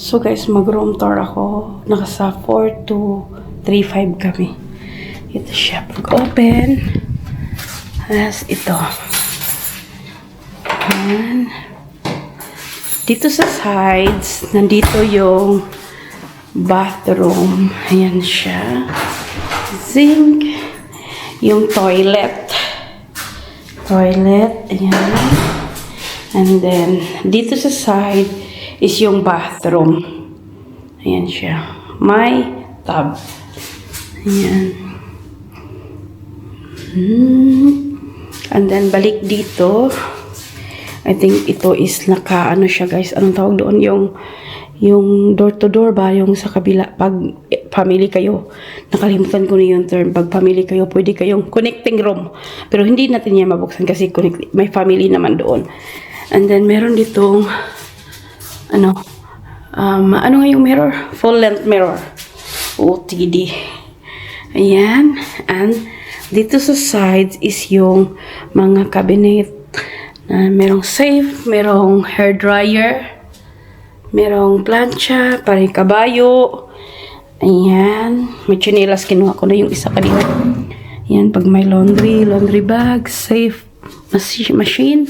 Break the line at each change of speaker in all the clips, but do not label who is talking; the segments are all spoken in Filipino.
So guys, mag-room tour ako. Nakasa 4 to 3-5 kami. Ito siya. Pag-open. As ito. Ayan. Dito sa sides, nandito yung bathroom. Ayan siya. Sink. Yung toilet. Toilet. Ayan. And then, dito sa side, is yung bathroom. Ayan siya. May tub. Ayan. And then, balik dito. I think ito is naka-ano siya guys. Anong tawag doon? Yung door-to-door ba? Yung sa kabila. Pag family kayo. Nakalimutan ko na yung term. Pag family kayo, pwede kayong connecting room. Pero hindi natin yan mabuksan kasi may family naman doon. And then, meron ditong ano nga yung mirror? Full length mirror. OTD. Ayan. And dito sa sides is yung mga cabinet. Merong safe, merong hair dryer, merong plancha, parang kabayo. Ayan. May chinelas. Kinuha ko na yung isa kanina. Ayan. Pag may laundry bag, safe machine.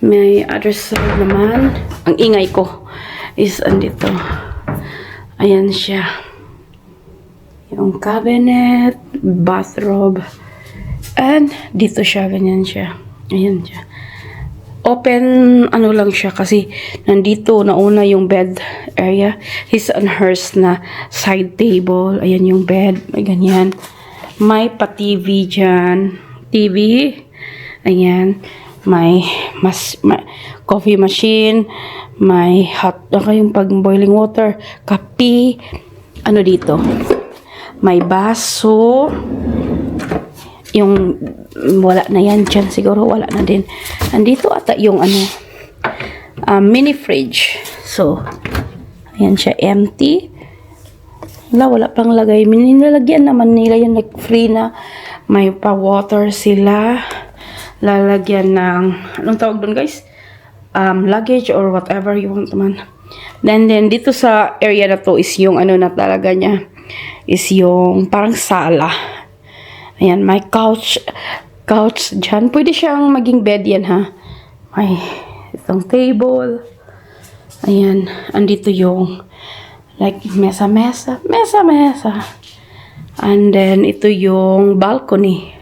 May other side naman. Ang ingay ko is andito. Ayan siya. Yung cabinet, bathrobe. And dito siya, ganyan siya. Ayan siya. Open, ano lang siya kasi nandito nauna yung bed area. His and hers na side table. Ayan yung bed. May ganyan. May pa-TV dyan. TV. Ayan. May coffee machine, may hot, yung pag boiling water, kape, ano dito, may baso, yung wala na yan dyan, siguro wala na din. Andito ata yung mini fridge. So, ayan siya, empty. Wala pang lagay. Nilalagyan naman nila yan, like free na. May pa-water sila. Lalagyan ng, anong tawag doon guys? Luggage or whatever you want naman. Then dito sa area na to is yung na talaga niya. Is yung parang sala. Ayan, may couch dyan. Pwede siyang maging bed yan ha. May itong table. Ayan, andito yung like mesa. And then ito yung balcony.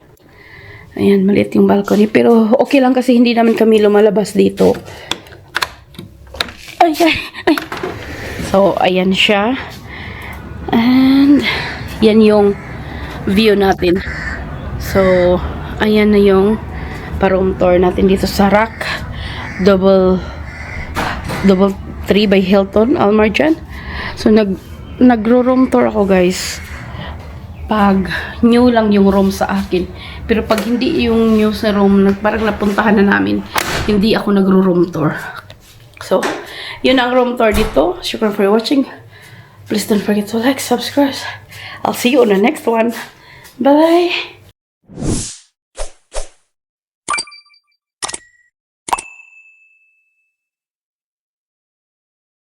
Ayan, maliit yung balcony. Pero okay lang kasi hindi naman kami lumalabas dito. Ay. So, ayan siya. And, yan yung view natin. So, ayan na yung pa-room tour natin dito sa Rock. Double 3 by Hilton, Almar dyan. So, nagro-room tour ako guys. Pag new lang yung room sa akin. Pero pag hindi yung new sa room, parang napuntahan na namin, hindi ako nagro-room tour. So, yun ang room tour dito. Shukran for watching. Please don't forget to like, subscribe. I'll see you on the next one. Bye!